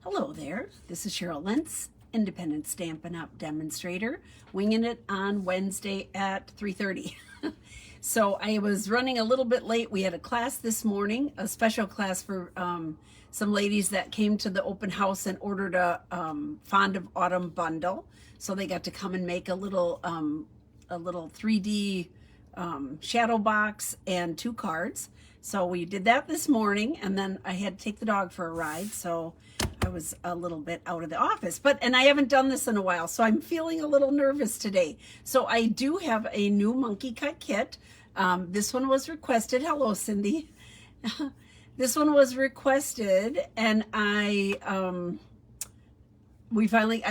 Hello there, this is Cheryl Lentz, Independent Stampin' Up! Demonstrator, winging it on Wednesday at 3:30. So I was running a little bit late. We had a class this morning, a special class for some ladies that came to the open house and ordered a Fond of Autumn bundle. So they got to come and make a little 3D shadow box and 2 cards. So we did that this morning, and then I had to take the dog for a ride, so I was a little bit out of the office. And I haven't done this in a while, so I'm feeling a little nervous today. So I do have a new monkey cut kit. This one was requested. Hello, Cindy. This one was requested, and I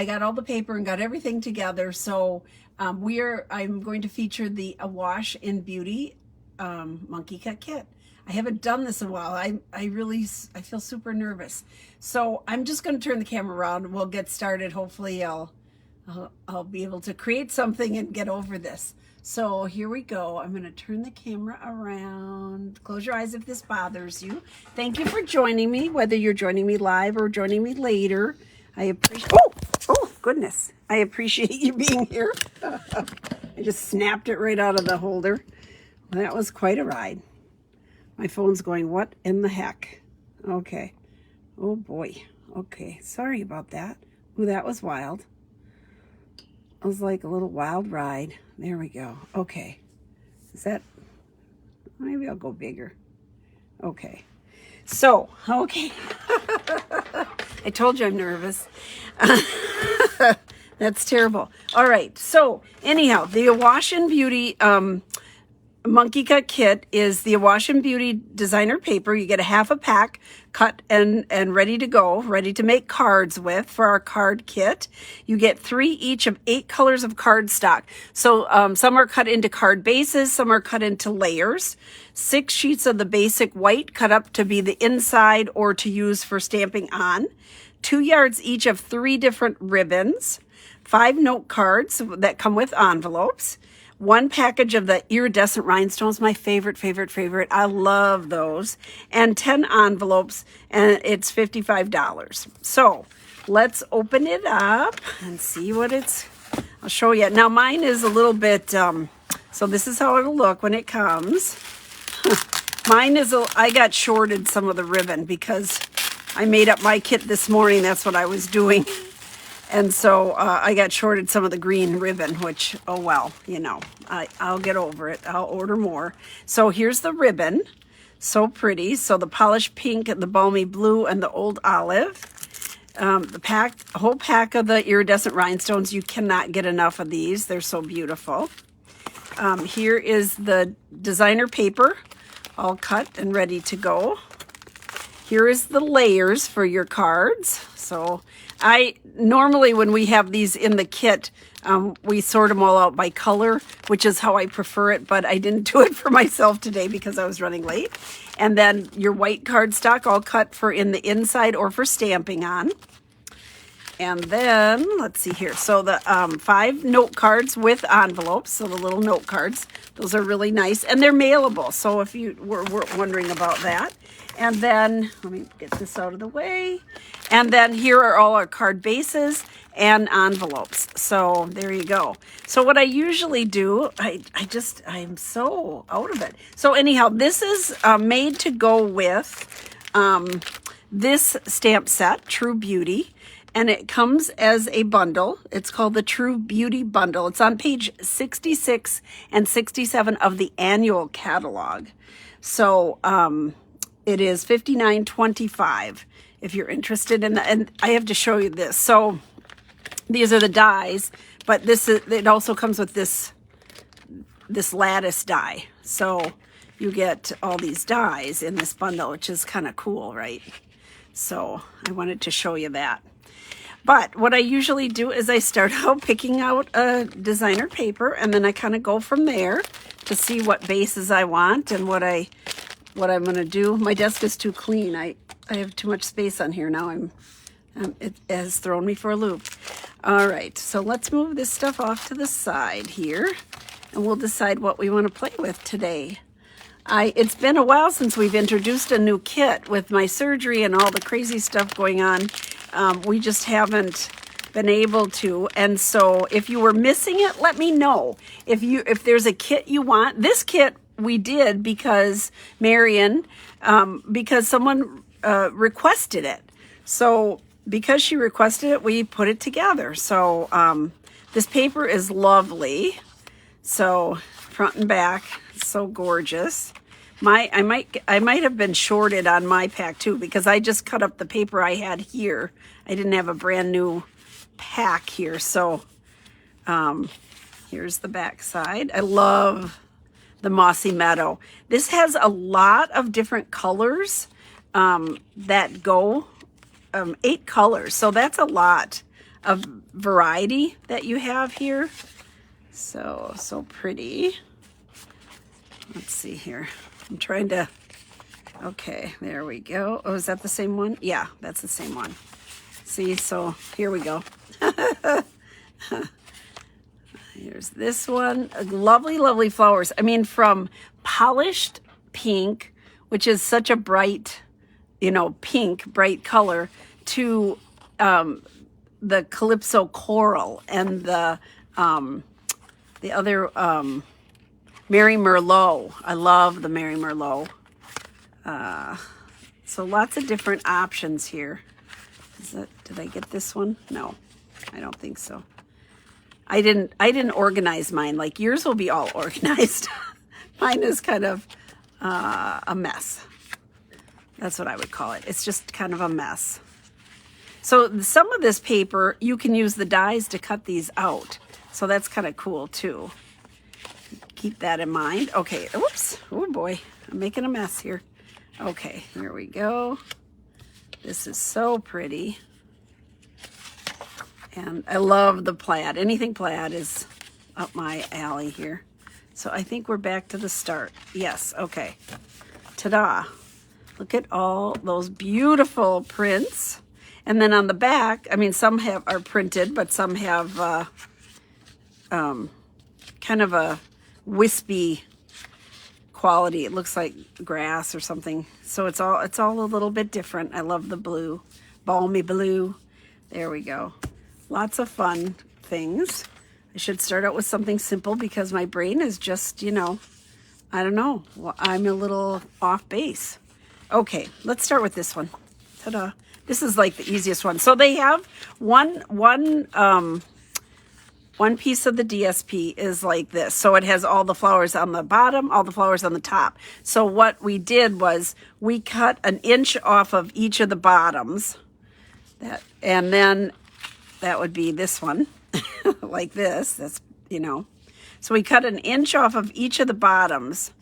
got all the paper and got everything together. So I'm going to feature the Awash in Beauty monkey cut kit. I haven't done this in a while. I feel super nervous. So I'm just going to turn the camera around. We'll get started. Hopefully I'll be able to create something and get over this. So here we go. I'm going to turn the camera around. Close your eyes if this bothers you. Thank you for joining me, whether you're joining me live or joining me later. I appreciate, oh goodness. I appreciate you being here. I just snapped it right out of the holder. Well, that was quite a ride. My phone's going, what in the heck? Okay. Oh boy. Okay. Sorry about that. Ooh, that was wild. It was like a little wild ride. There we go. Okay. Is that, maybe I'll go bigger. Okay. So, okay. I told you I'm nervous. That's terrible. All right. So anyhow, the Awash in Beauty, monkey cut kit is the Awash in Beauty designer paper. You get a half a pack cut and ready to go, ready to make cards with for our card kit. You get 3 each of 8 colors of cardstock. So some are cut into card bases, some are cut into layers. 6 sheets of the basic white cut up to be the inside or to use for stamping on. 2 yards each of 3 different ribbons. 5 note cards that come with envelopes. 1 package of the iridescent rhinestones, my favorite. I love those. And 10 envelopes, and it's $55. So let's open it up and see what I'll show you. Now mine is a little bit, so this is how it'll look when it comes. Mine is, I got shorted some of the ribbon because I made up my kit this morning. That's what I was doing. And so I got shorted some of the green ribbon, which, oh well, you know, I'll get over it. I'll order more. So here's the ribbon. So pretty. So the polished pink, the balmy blue, and the old olive. The whole pack of the iridescent rhinestones. You cannot get enough of these. They're so beautiful. Here is the designer paper, all cut and ready to go. Here is the layers for your cards. So normally when we have these in the kit, we sort them all out by color, which is how I prefer it, but I didn't do it for myself today because I was running late. And then your white cardstock all cut for in the inside or for stamping on. And then, let's see here. So the 5 note cards with envelopes, so the little note cards, those are really nice. And they're mailable, so if you were wondering about that. And then, let me get this out of the way. And then here are all our card bases and envelopes. So there you go. So what I usually do, I'm so out of it. So anyhow, this is made to go with this stamp set, True Beauty. And it comes as a bundle. It's called the True Beauty Bundle. It's on page 66 and 67 of the annual catalog. So it is $59.25 if you're interested in that. And I have to show you this. So these are the dies, but it also comes with this lattice die. So you get all these dies in this bundle, which is kind of cool, right? So I wanted to show you that. But what I usually do is I start out picking out a designer paper, and then I kind of go from there to see what bases I want and what I'm going to do. My desk is too clean. I have too much space on here now. It has thrown me for a loop. All right, so let's move this stuff off to the side here, and we'll decide what we want to play with today. It's been a while since we've introduced a new kit with my surgery and all the crazy stuff going on. We just haven't been able to. And so if you were missing it, let me know. If there's a kit you want, this kit we did because Marion, because someone requested it. So because she requested it, we put it together. So this paper is lovely. So front and back, so gorgeous. I might have been shorted on my pack too, because I just cut up the paper I had here. I didn't have a brand new pack here. So here's the back side. I love the Mossy Meadow. This has a lot of different colors that go, 8 colors. So that's a lot of variety that you have here. So pretty. Let's see here. I'm trying to, okay, there we go. Oh, is that the same one? Yeah, that's the same one. See, so here we go. Here's this one. Lovely, lovely flowers. I mean, from polished pink, which is such a bright, pink, bright color, to the Calypso Coral and the other Mary Merlot. I love the Mary Merlot. So lots of different options here. Did I get this one? No, I don't think so. I didn't organize mine. Like yours will be all organized. Mine is kind of a mess. That's what I would call it. It's just kind of a mess. So some of this paper, you can use the dies to cut these out. So that's kind of cool too. Keep that in mind. Okay, oops, oh boy, I'm making a mess here. Okay, here we go. This is so pretty. And I love the plaid. Anything plaid is up my alley here. So I think we're back to the start. Yes, okay. Ta-da. Look at all those beautiful prints. And then on the back, I mean, some are printed, but some have kind of a wispy quality. It looks like grass or something. So it's all a little bit different. I love the blue, balmy blue. There we go. Lots of fun things. I should start out with something simple because my brain is just, I don't know. Well, I'm a little off base. Okay, let's start with this one. Ta-da. This is like the easiest one. So they have one piece of the DSP is like this. So it has all the flowers on the bottom, all the flowers on the top. So what we did was we cut an inch off of each of the bottoms. And then that would be this one, like this. That's, So we cut an inch off of each of the bottoms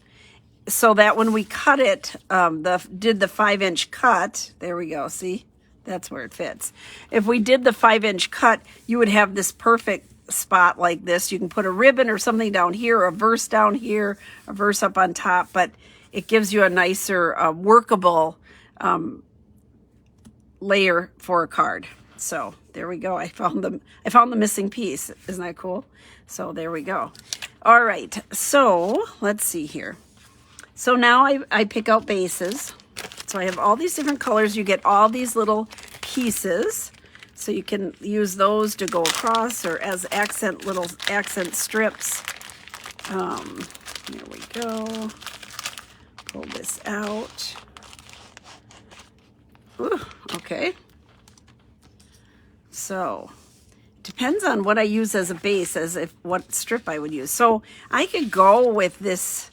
so that when we cut it, did the 5-inch cut, there we go, see? That's where it fits. If we did the 5-inch cut, you would have this perfect spot like this. You can put a ribbon or something down here, a verse down here, a verse up on top, but it gives you a nicer, workable layer for a card. So there we go. I found the missing piece. Isn't that cool? So there we go. All right. So let's see here. So now I pick out bases. So I have all these different colors. You get all these little pieces. So you can use those to go across or as little accent strips. There we go. Pull this out. Ooh, okay. So depends on what I use as a base, what strip I would use. So I could go with this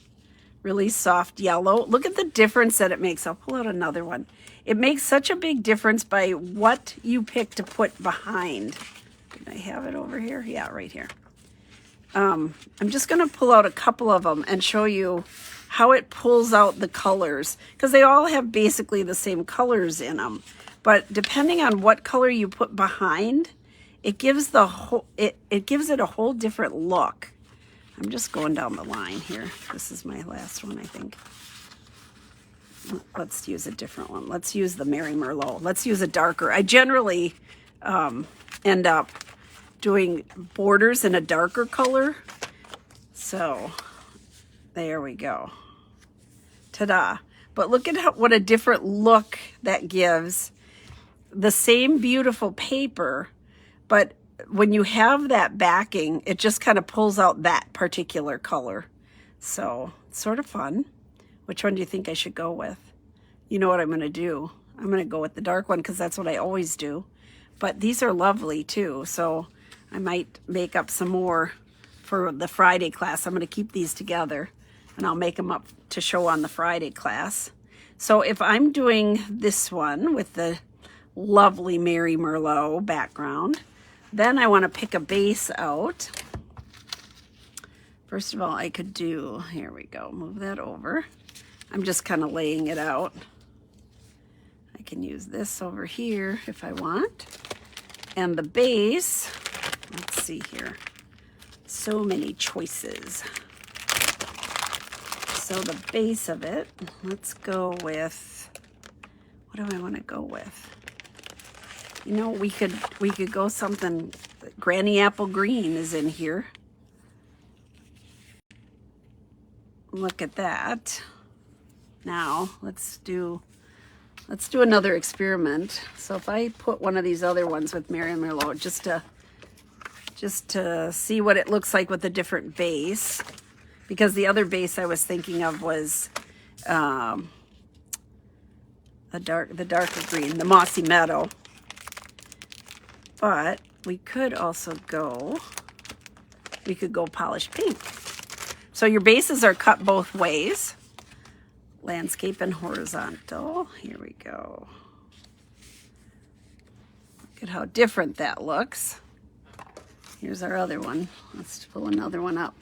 really soft yellow. Look at the difference that it makes. I'll pull out another one. It makes such a big difference by what you pick to put behind. Did I have it over here? Yeah, right here. I'm just going to pull out a couple of them and show you how it pulls out the colors, because they all have basically the same colors in them. But depending on what color you put behind, it gives it gives it a whole different look. I'm just going down the line here. This is my last one, I think. Let's use a different one. Let's use the Mary Merlot. Let's use a darker. I generally end up doing borders in a darker color. So there we go. Ta-da. But look at what a different look that gives. the same beautiful paper, but when you have that backing, it just kind of pulls out that particular color. So it's sort of fun. Which one do you think I should go with? You know what I'm going to do? I'm going to go with the dark one because that's what I always do. But these are lovely too, so I might make up some more for the Friday class. I'm going to keep these together and I'll make them up to show on the Friday class. So if I'm doing this one with the lovely Mary Merlot background, then I want to pick a base out. First of all, I could do, here we go, move that over. I'm just kind of laying it out. I can use this over here if I want. And the base, let's see here. So many choices. So the base of it, let's go with, what do I want to go with? You know, we could go something, Granny Apple Green is in here. Look at that. Now, let's do another experiment. So if I put one of these other ones with Mary Merlot, just to see what it looks like with a different base, because the other base I was thinking of was the darker green, the Mossy Meadow. But we could also go polished pink. So your bases are cut both ways. Landscape and horizontal. Here we go. Look at how different that looks. Here's our other one. Let's pull another one up.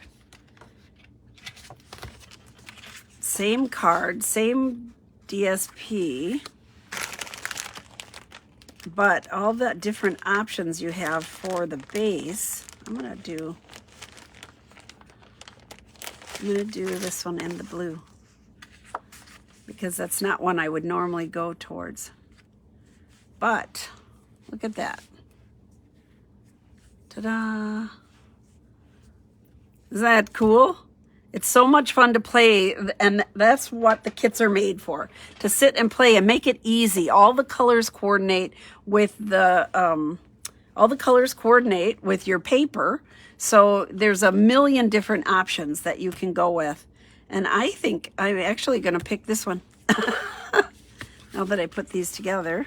Same card, same DSP, but all the different options you have for the base. I'm gonna do this one in the blue, because that's not one I would normally go towards. But look at that. Ta-da! Isn't that cool? It's so much fun to play, and that's what the kits are made for, to sit and play and make it easy. All the colors coordinate with your paper. So there's a million different options that you can go with. And I think I'm actually going to pick this one. Now that I put these together,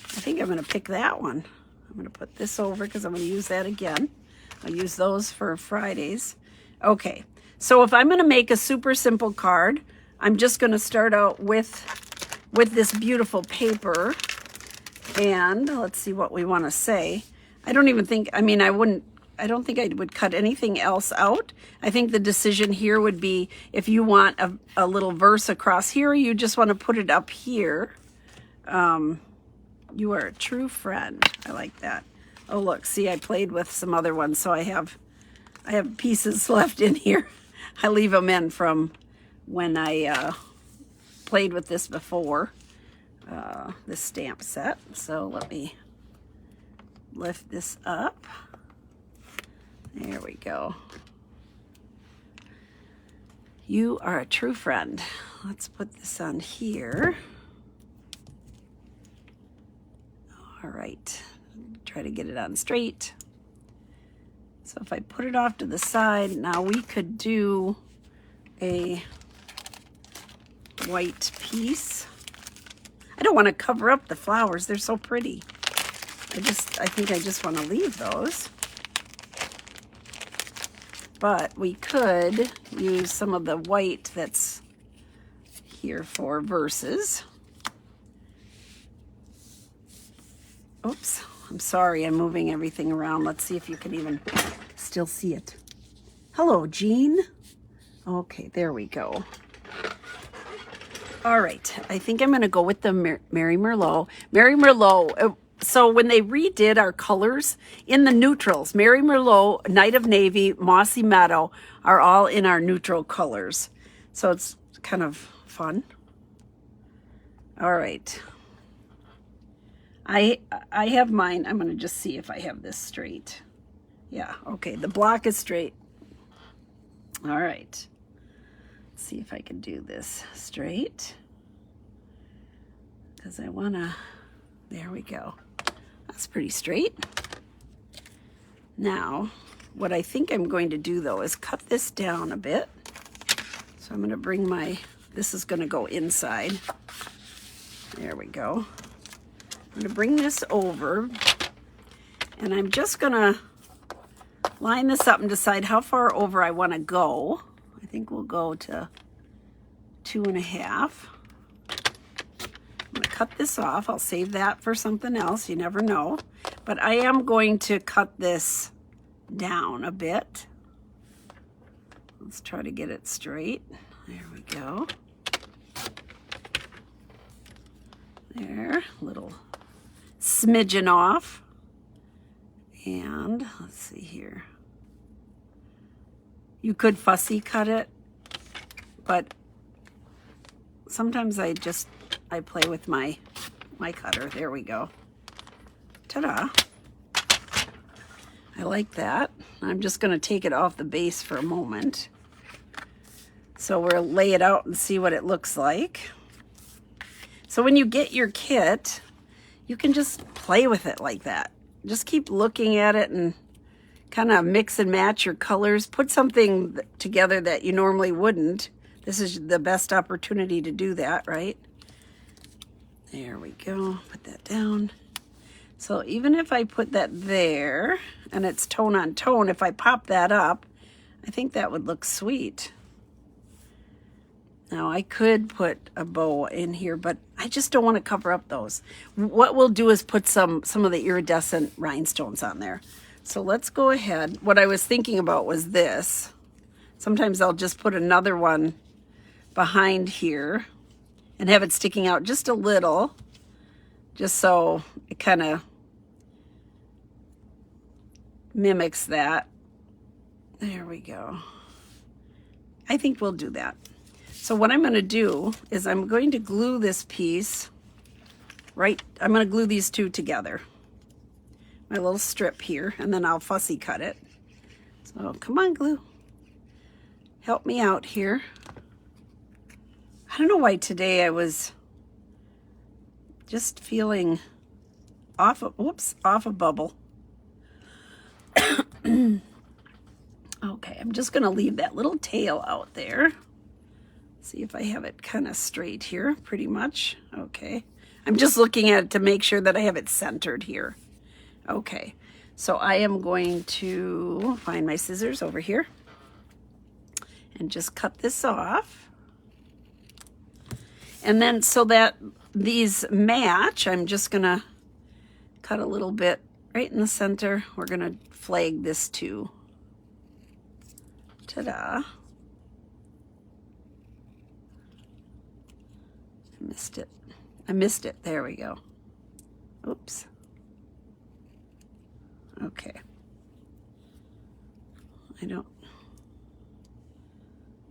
I think I'm going to pick that one. I'm going to put this over because I'm going to use that again. I'll use those for Fridays. Okay, so if I'm going to make a super simple card, I'm just going to start out with this beautiful paper. And let's see what we want to say. I don't think I would cut anything else out. I think the decision here would be if you want a little verse across here, or you just want to put it up here. You are a true friend. I like that. Oh, look, see, I played with some other ones, so I have pieces left in here. I leave them in from when I played with this before, this stamp set. So let me lift this up. There we go. You are a true friend. Let's put this on here. All right, try to get it on straight. So if I put it off to the side, now we could do a white piece. I don't want to cover up the flowers. They're so pretty. I think I just want to leave those. But we could use some of the white that's here for verses. Oops, I'm sorry, I'm moving everything around. Let's see if you can even still see it. Hello, Jean. Okay, there we go. All right, I think I'm gonna go with the Mary Merlot. Mary Merlot, so when they redid our colors in the neutrals, Mary Merlot, Night of Navy, Mossy Meadow are all in our neutral colors. So it's kind of fun. All right. I have mine. I'm going to just see if I have this straight. Yeah, okay, the block is straight. All right. Let's see if I can do this straight. Because I want to There we go. That's pretty straight. Now, what I think I'm going to do though is cut this down a bit. So I'm going to bring this is going to go inside. There we go. I'm going to bring this over, and I'm just going to line this up and decide how far over I want to go. I think we'll go to 2.5. I'm going to cut this off. I'll save that for something else. You never know. But I am going to cut this down a bit. Let's try to get it straight. There we go. There, a little smidgen off. And let's see here. You could fussy cut it, but sometimes I play with my cutter. There we go. Ta-da. I like that. I'm just going to take it off the base for a moment. So we'll lay it out and see what it looks like. So when you get your kit, you can just play with it like that. Just keep looking at it and kind of mix and match your colors. Put something together that you normally wouldn't. This is the best opportunity to do that, right? There we go. Put that down. So even if I put that there and it's tone on tone, if I pop that up, I think that would look sweet. Now I could put a bow in here, but I just don't want to cover up those. What we'll do is put some of the iridescent rhinestones on there. So let's go ahead. What I was thinking about was this. Sometimes I'll just put another one behind here and have it sticking out just a little, just so it kind of mimics that. There we go. I think we'll do that. So what I'm going to do is I'm going to glue this piece right. I'm going to glue these two together. My little strip here, and then I'll fussy cut it. So come on, glue. Help me out here. I don't know why today I was just feeling off a bubble. Okay, I'm just going to leave that little tail out there. See if I have it kind of straight here, pretty much. Okay. I'm just looking at it to make sure that I have it centered here. Okay. So I am going to find my scissors over here and just cut this off. And then so that these match, I'm just going to cut a little bit right in the center. We're going to flag this too. Ta-da. I missed it. There we go. Oops. Okay.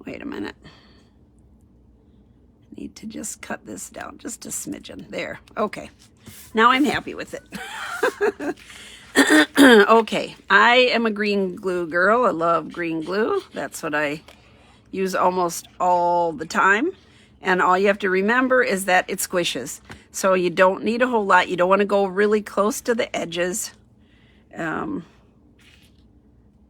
Wait a minute. I need to just cut this down just a smidgen. There. Okay. Now I'm happy with it. Okay. I am a green glue girl. I love green glue. That's what I use almost all the time. And all you have to remember is that it squishes. So you don't need a whole lot. You don't want to go really close to the edges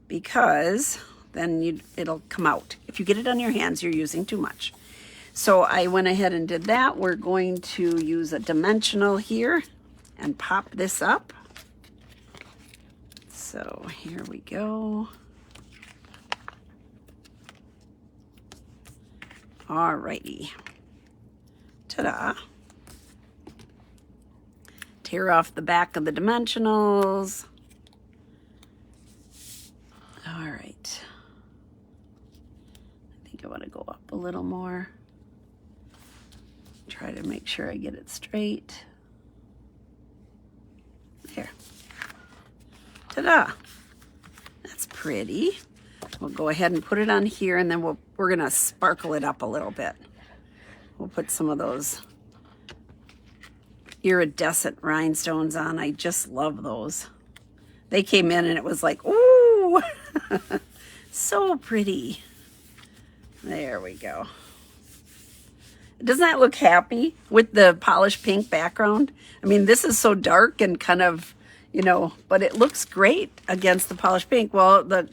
because then it'll come out. If you get it on your hands, you're using too much. So I went ahead and did that. We're going to use a dimensional here and pop this up. So here we go. Alrighty. Ta-da. Tear off the back of the dimensionals. Alright. I think I want to go up a little more. Try to make sure I get it straight. There. Ta-da. That's pretty. We'll go ahead and put it on here, and then we're going to sparkle it up a little bit. We'll put some of those iridescent rhinestones on. I just love those. They came in and it was like, ooh, so pretty. There we go. Doesn't that look happy with the polished pink background? I mean, this is so dark and kind of, you know, but it looks great against the polished pink. Well, the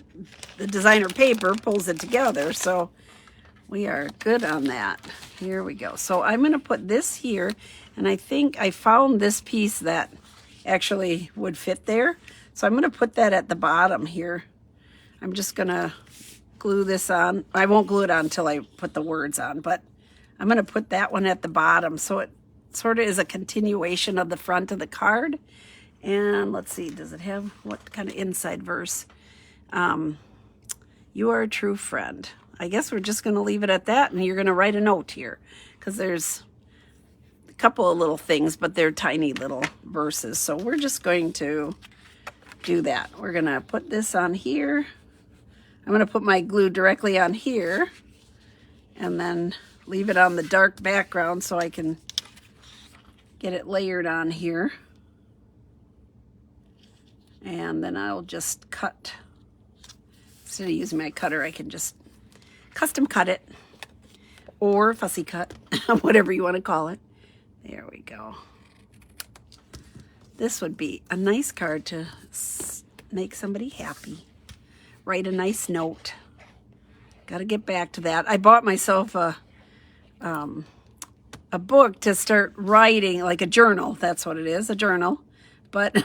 designer paper pulls it together, so we are good on that. Here we go. So I'm going to put this here, and I think I found this piece that actually would fit there. So I'm going to put that at the bottom here. I'm just going to glue this on. I won't glue it on until I put the words on, but I'm going to put that one at the bottom. So it sort of is a continuation of the front of the card. And let's see, does it have what kind of inside verse? You are a true friend. I guess we're just going to leave it at that, and you're going to write a note here because there's a couple of little things, but they're tiny little verses. So we're just going to do that. We're going to put this on here. I'm going to put my glue directly on here and then leave it on the dark background so I can get it layered on here. And then I'll just cut. Instead of using my cutter, I can just custom cut it, or fussy cut, whatever you want to call it. There we go. This would be a nice card to make somebody happy. Write a nice note. Got to get back to that. I bought myself a book to start writing, like a journal. That's what it is, a journal. But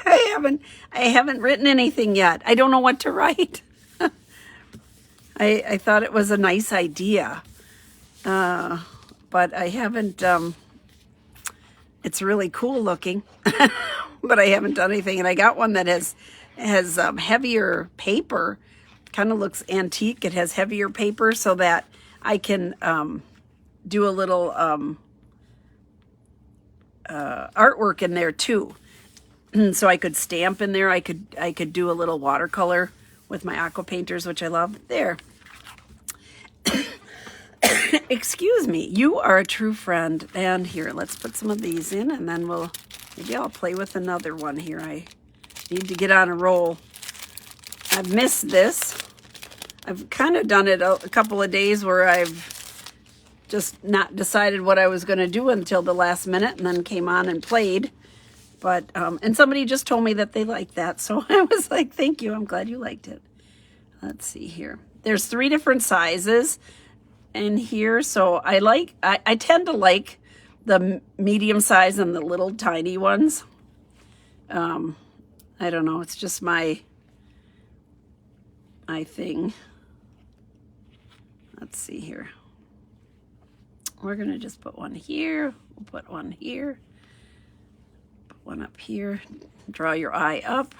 I haven't written anything yet. I don't know what to write. I thought it was a nice idea, but I haven't. It's really cool looking, but I haven't done anything. And I got one that has heavier paper. Kind of looks antique. It has heavier paper so that I can do a little artwork in there too. So I could stamp in there. I could do a little watercolor with my aqua painters, which I love. There. Excuse me. You are a true friend. And here, let's put some of these in, and then maybe I'll play with another one here. I need to get on a roll. I've missed this. I've kind of done it a couple of days where I've just not decided what I was going to do until the last minute, and then came on and played. But, and somebody just told me that they liked that. So I was like, thank you. I'm glad you liked it. Let's see here. There's 3 different sizes in here. So I tend to like the medium size and the little tiny ones. I don't know. It's just my thing. Let's see here. We're going to just put one here. We'll put one here. One up here. Draw your eye up.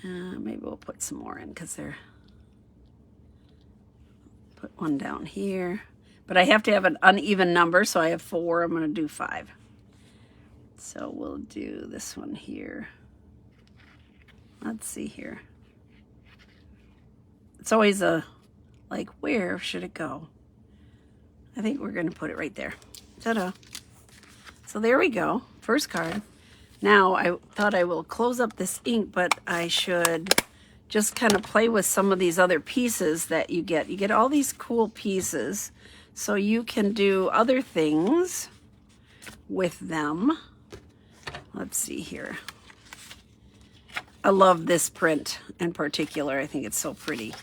Maybe we'll put some more in because they're. Put one down here. But I have to have an uneven number, so I have 4. I'm going to do 5. So we'll do this one here. Let's see here. It's always like, where should it go? I think we're going to put it right there. Ta-da. So there we go. First card. Now I thought I will close up this ink, but I should just kind of play with some of these other pieces that you get. You get all these cool pieces, so you can do other things with them. Let's see here. I love this print in particular. I think it's so pretty.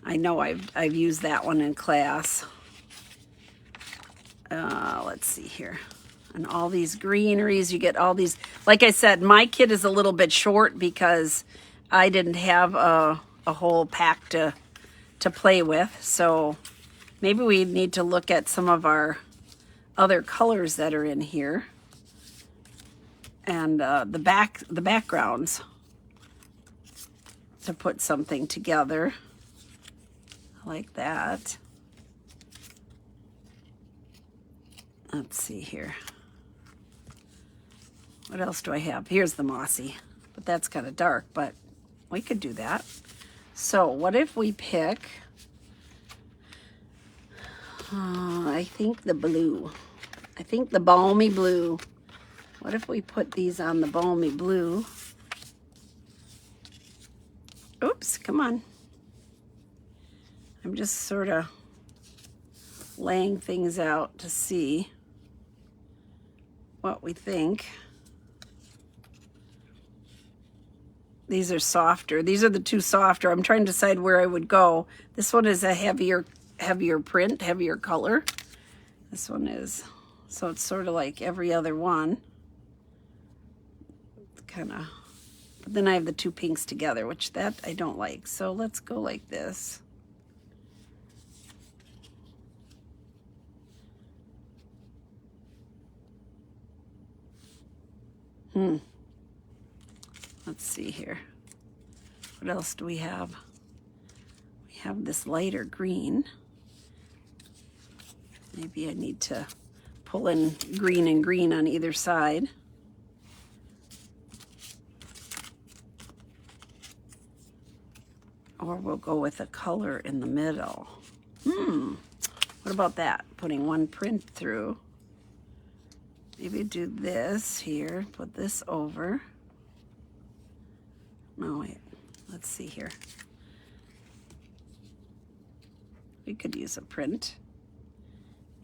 I know I've used that one in class. Let's see here. And all these greeneries, you get all these. Like I said, my kit is a little bit short because I didn't have a whole pack to play with. So maybe we need to look at some of our other colors that are in here. And the backgrounds to put something together like that. Let's see here. What else do I have? Here's the mossy, but that's kind of dark, but we could do that. So what if we pick, I think the blue. I think the balmy blue. What if we put these on the balmy blue? Oops, come on. I'm just sort of laying things out to see what we think. These are softer. These are the two softer. I'm trying to decide where I would go. This one is a heavier print, heavier color. This one is, so it's sort of like every other one. Kind of, but then I have the two pinks together, which that I don't like. So let's go like this. Let's see here. What else do we have? We have this lighter green. Maybe I need to pull in green and green on either side. Or we'll go with a color in the middle. What about that? Putting one print through. Maybe do this here, put this over. No, wait, let's see here. We could use a print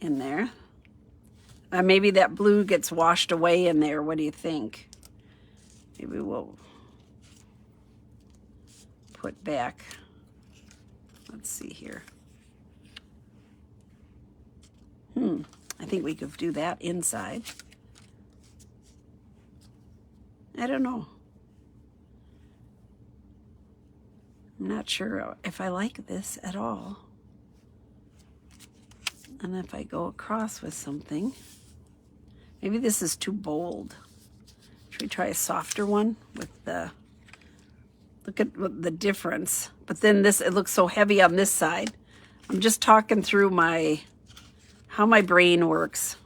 in there. Maybe that blue gets washed away in there. What do you think? Maybe we'll put back, let's see here. I think we could do that inside. I don't know. I'm not sure if I like this at all. And if I go across with something, maybe this is too bold. Should we try a softer one with the, look at the difference. But then this, it looks so heavy on this side. I'm just talking through how my brain works.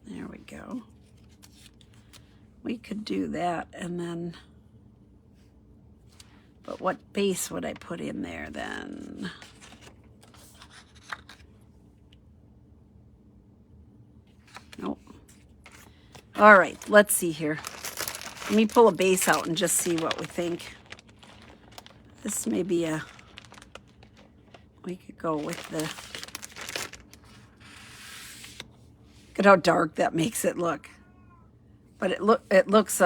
There we go. We could do that and then, but what base would I put in there then? Nope. All right, let's see here. Let me pull a base out and just see what we think. This may be we could go with the, look at how dark that makes it look. But it looks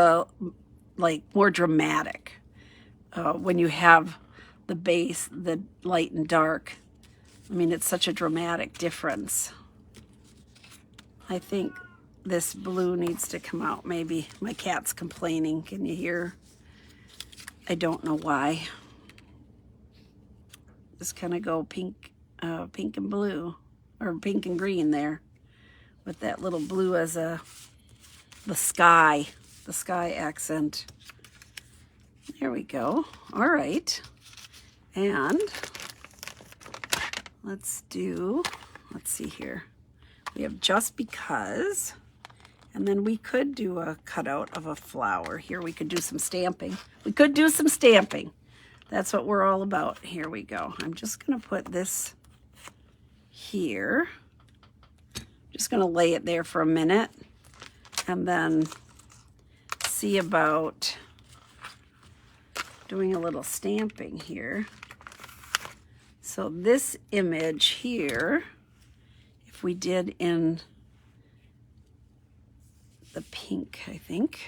like more dramatic when you have the base, the light and dark. I mean, it's such a dramatic difference. I think this blue needs to come out. Maybe my cat's complaining. Can you hear? I don't know why. Just kind of go pink and blue, or pink and green there, with that little blue as the sky accent. There we go. All right. And let's see here. We have Just Because, and then we could do a cutout of a flower. Here we could do some stamping. That's what we're all about. Here we go. I'm just going to put this here. Just going to lay it there for a minute and then see about doing a little stamping here. So this image here, if we did in the pink, I think.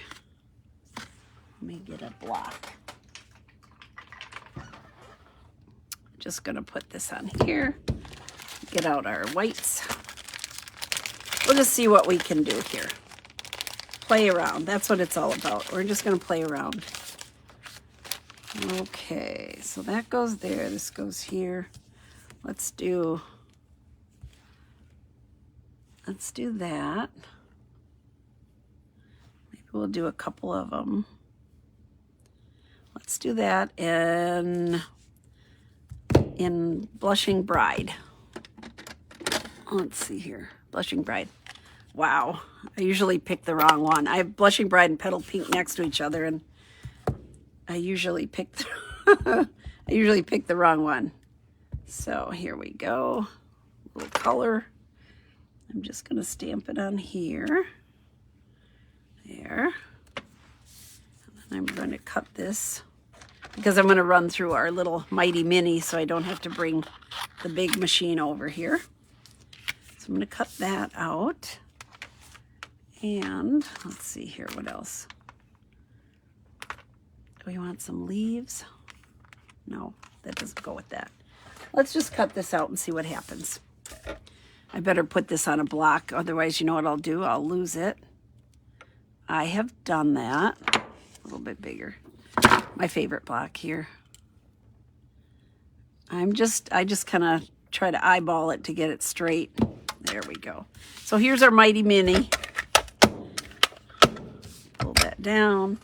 Let me get a block. Just gonna put this on here, get out our whites. We'll just see what we can do here. Play around, that's what it's all about. We're just gonna play around. Okay, so that goes there, this goes here. Let's do that. Maybe we'll do a couple of them. Let's do that in Blushing Bride. Let's see here. Blushing Bride. Wow. I usually pick the wrong one. I have Blushing Bride and Petal Pink next to each other, and I usually pick the wrong one. So here we go. A little color. I'm just going to stamp it on here. There. And then I'm going to cut this because I'm going to run through our little Mighty Mini so I don't have to bring the big machine over here. So I'm going to cut that out. And let's see here, what else? Do we want some leaves? No, that doesn't go with that. Let's just cut this out and see what happens. I better put this on a block, otherwise you know what I'll do? I'll lose it. I have done that. A little bit bigger. My favorite block here. I just kind of try to eyeball it to get it straight. There we go. So here's our Mighty Mini. Pull that down.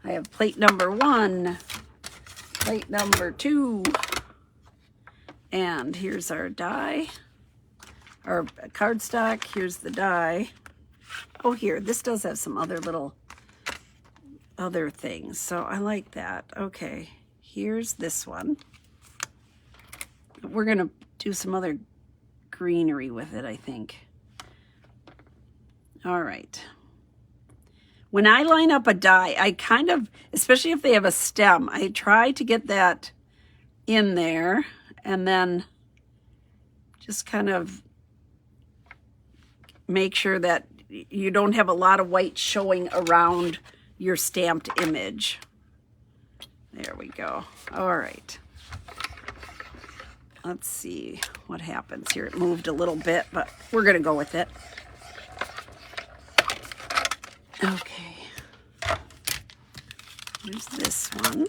I have plate number 1, plate number 2, and here's our die, our cardstock. Here's the die. Oh, here, this does have some other other things, so I like that. Okay, here's this one. We're gonna do some other greenery with it, I think. All right. When I line up a die, I kind of, especially if they have a stem, I try to get that in there and then just kind of make sure that you don't have a lot of white showing around your stamped image. There we go. All right. Let's see what happens here. It moved a little bit, but we're going to go with it. Okay. Here's this one.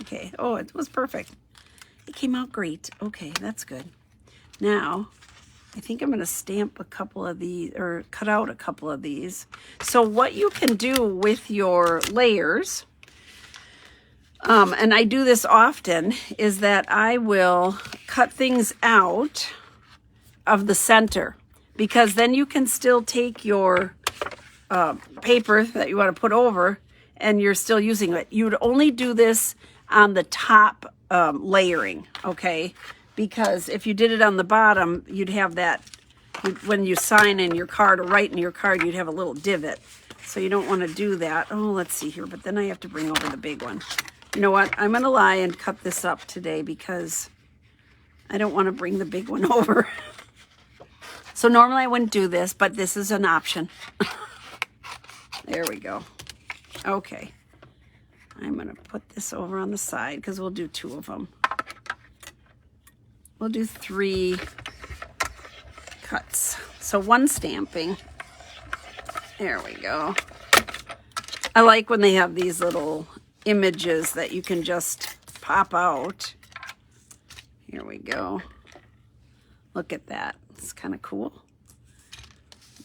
Okay. Oh, it was perfect. It came out great. Okay, that's good. Now, I think I'm going to stamp a couple of these, or cut out a couple of these. So what you can do with your layers, and I do this often, is that I will cut things out of the center, because then you can still take your paper that you want to put over and you're still using it. You would only do this on the top layering, okay? Because if you did it on the bottom, you'd have that, when you sign in your card or write in your card, you'd have a little divot. So you don't want to do that. Oh, let's see here, but then I have to bring over the big one. You know what? I'm going to lie and cut this up today because I don't want to bring the big one over. So normally I wouldn't do this, but this is an option. There we go. Okay. I'm going to put this over on the side because we'll do 2 of them. We'll do 3 cuts. So 1 stamping. There we go. I like when they have these little images that you can just pop out. Here we go. Look at that. It's kind of cool.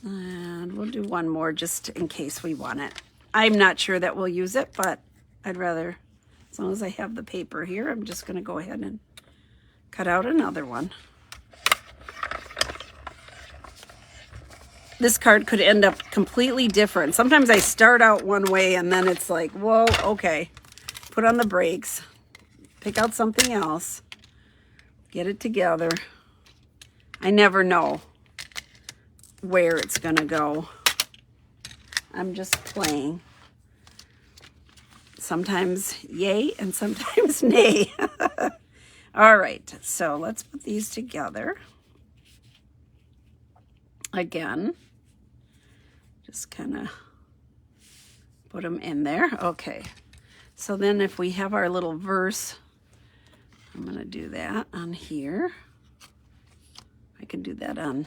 And we'll do 1 more just in case we want it. I'm not sure that we'll use it, but I'd rather, as long as I have the paper here, I'm just going to go ahead and cut out another one. This card could end up completely different. Sometimes I start out one way and then it's like, whoa, okay. Put on the brakes. Pick out something else. Get it together. I never know where it's going to go. I'm just playing. Sometimes yay and sometimes nay. All right, so let's put these together. Again, just kind of put them in there. Okay, so then if we have our little verse, I'm going to do that on here. I can do that on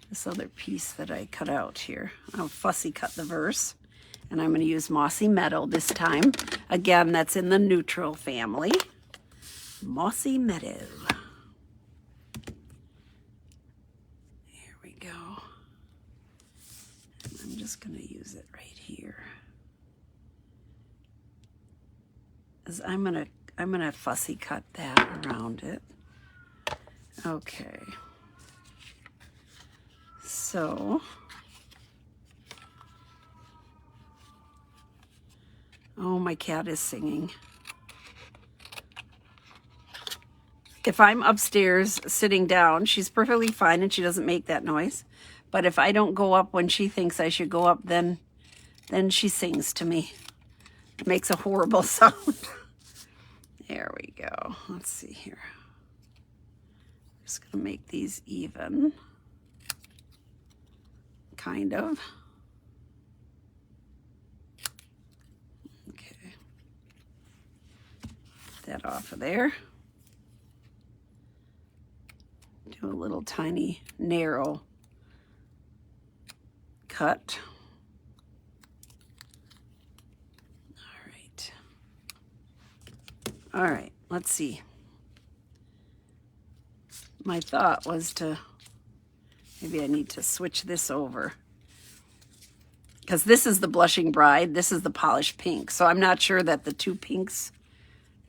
this other piece that I cut out here. I'll fussy cut the verse, and I'm going to use Mossy Meadow this time. Again, that's in the neutral family. Mossy Meadow. Here we go. And I'm just going to use it right here. As I'm going to fussy cut that around it. Okay. So, oh, my cat is singing. If I'm upstairs sitting down, she's perfectly fine and she doesn't make that noise. But if I don't go up when she thinks I should go up, then she sings to me. It makes a horrible sound. There we go. Let's see here. Just going to make these even. Kind of. Okay. Get that off of there. Do a little tiny narrow cut. All right, let's see. My thought was to, maybe I need to switch this over. Because this is the Blushing Bride, this is the Polished Pink. So I'm not sure that the two pinks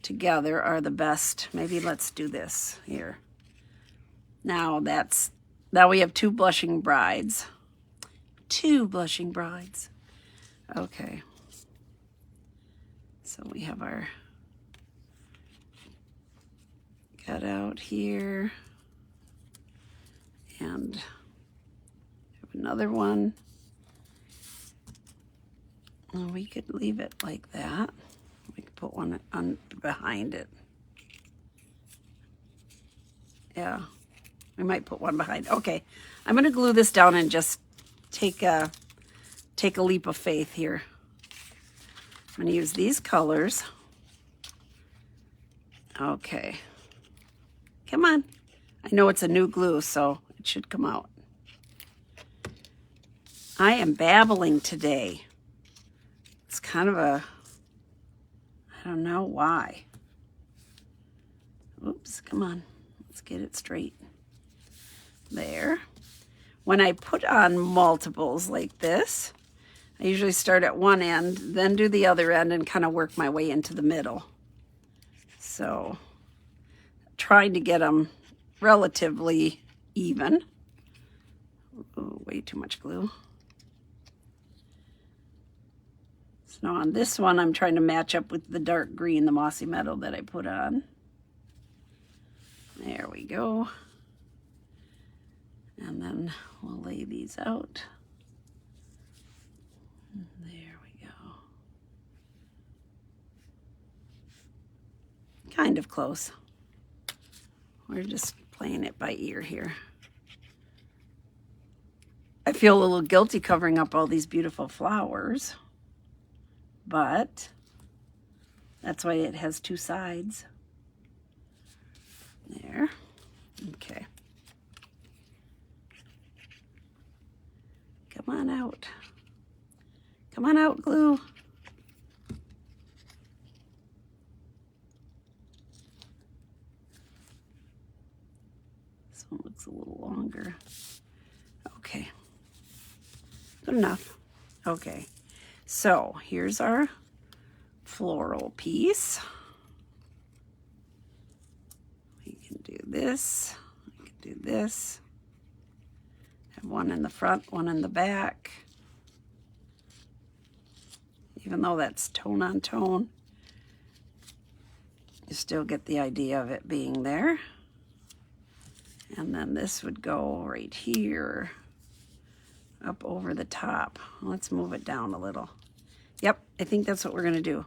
together are the best. Maybe let's do this here. Now we have two Blushing Brides. Two Blushing Brides. Okay. So we have our cut out here, and have another one. And we could leave it like that. We could put one on behind it. Yeah, we might put one behind. Okay, I'm gonna glue this down and just take a leap of faith here. I'm gonna use these colors. Okay. Come on. I know it's a new glue, so it should come out. I am babbling today. It's kind of I don't know why. Oops, come on. Let's get it straight. There. When I put on multiples like this, I usually start at one end, then do the other end, and kind of work my way into the middle. So, trying to get them relatively even. Ooh, way too much glue. So now on this one, I'm trying to match up with the dark green, the mossy meadow that I put on. There we go. And then we'll lay these out. There we go. Kind of close. We're just playing it by ear here. I feel a little guilty covering up all these beautiful flowers, but that's why it has two sides. There. Okay. Come on out. Come on out, glue. This one looks a little longer. Okay. Good enough. Okay. So here's our floral piece. We can do this. We can do this. Have one in the front, one in the back. Even though that's tone on tone, you still get the idea of it being there. And then this would go right here, up over the top. Let's move it down a little. Yep, I think that's what we're gonna do.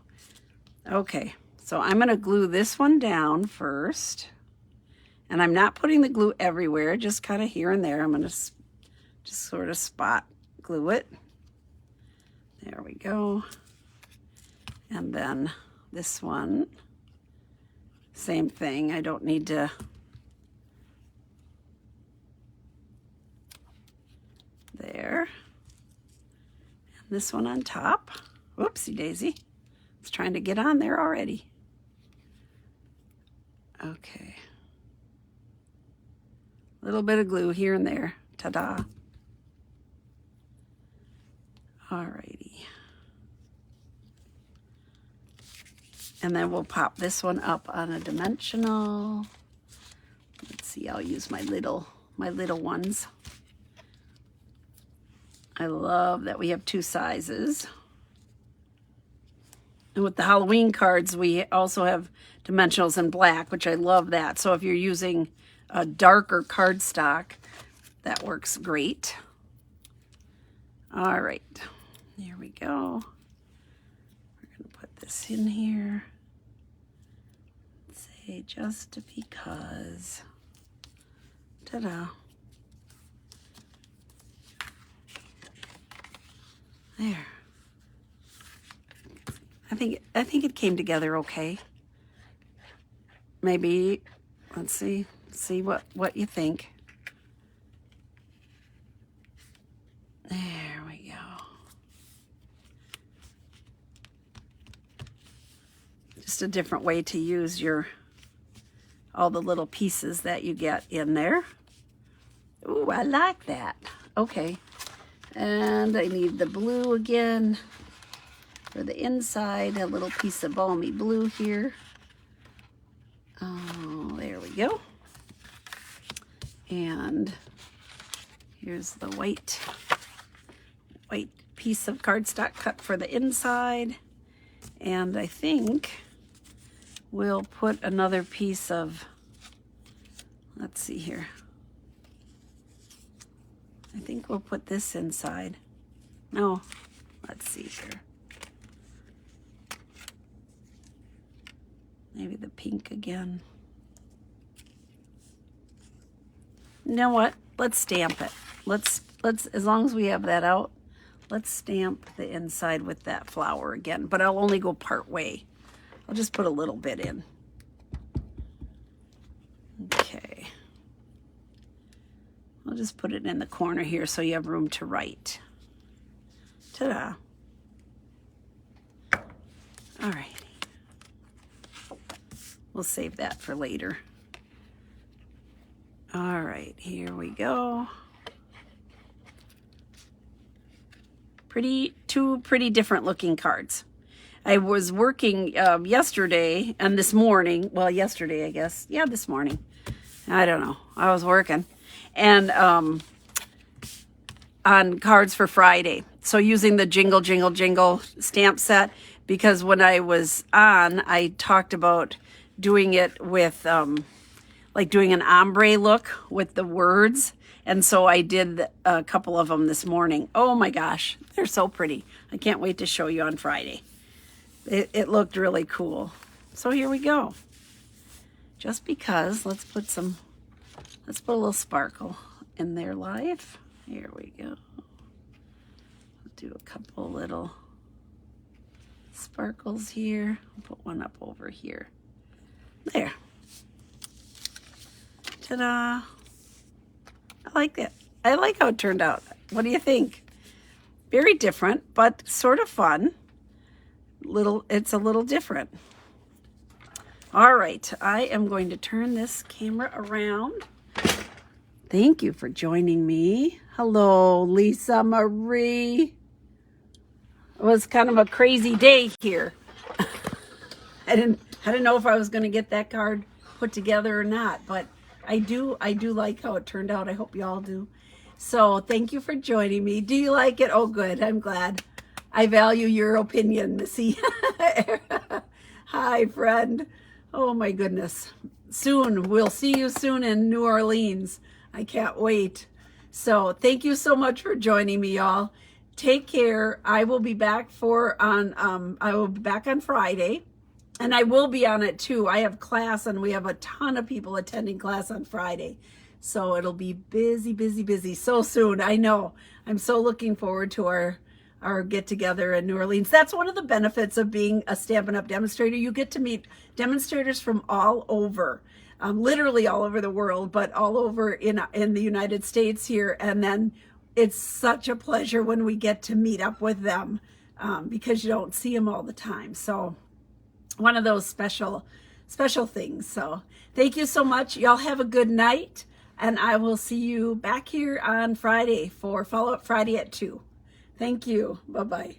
Okay, so I'm gonna glue this one down first. And I'm not putting the glue everywhere, just kind of here and there. I'm gonna just sort of spot glue it. There we go. And then this one, same thing. I don't need to there. And this one on top. Whoopsie daisy. It's trying to get on there already. Okay. A little bit of glue here and there. Ta-da. Alrighty. And then we'll pop this one up on a dimensional. Let's see, I'll use my little ones. I love that we have two sizes. And with the Halloween cards, we also have dimensionals in black, which I love that. So if you're using a darker cardstock, that works great. All right, here we go. We're gonna put this in here. Say just because. Ta-da. There. I think it came together okay. Maybe, let's see what you think. There we go. Just a different way to use all the little pieces that you get in there. Ooh, I like that. Okay. And I need the blue again for the inside, a little piece of balmy blue here. Oh, there we go. And here's the white piece of cardstock cut for the inside. And I think we'll put another piece of, let's see here. I think we'll put this inside. No, let's see here. Maybe the pink again. You know what? Let's stamp it. Let's as long as we have that out, let's stamp the inside with that flower again. But I'll only go part way. I'll just put a little bit in. Okay. I'll just put it in the corner here so you have room to write. Ta-da. All right. We'll save that for later. All right, here we go. Two pretty different looking cards. I was working yesterday and this morning. Well, yesterday, I guess. Yeah, this morning. I don't know. I was working. And on cards for Friday. So using the Jingle, Jingle, Jingle stamp set. Because when I was on, I talked about doing it with, like doing an ombre look with the words. And so I did a couple of them this morning. Oh my gosh, they're so pretty. I can't wait to show you on Friday. It looked really cool. So here we go. Just because, let's put a little sparkle in their life. Here we go. I'll do a couple little sparkles here. I'll put one up over here. There. Ta-da. I like it. I like how it turned out. What do you think? Very different, but sort of fun. It's a little different. All right, I am going to turn this camera around. Thank you for joining me. Hello, Lisa Marie. It was kind of a crazy day here. I didn't know if I was going to get that card put together or not, but I do like how it turned out. I hope you all do. So thank you for joining me. Do you like it? Oh, good. I'm glad. I value your opinion, Missy. Hi, friend. Oh, my goodness. Soon. We'll see you soon in New Orleans. I can't wait. So thank you so much for joining me, y'all. Take care. I will be back on Friday. And I will be on it too. I have class and we have a ton of people attending class on Friday. So it'll be busy, busy, busy so soon. I know. I'm so looking forward to our get together in New Orleans. That's one of the benefits of being a Stampin' Up! Demonstrator. You get to meet demonstrators from all over, literally all over the world, but all over in the United States here. And then it's such a pleasure when we get to meet up with them because you don't see them all the time. So one of those special things. So thank you so much. Y'all have a good night. And I will see you back here on Friday for Follow Up Friday at 2. Thank you. Bye-bye.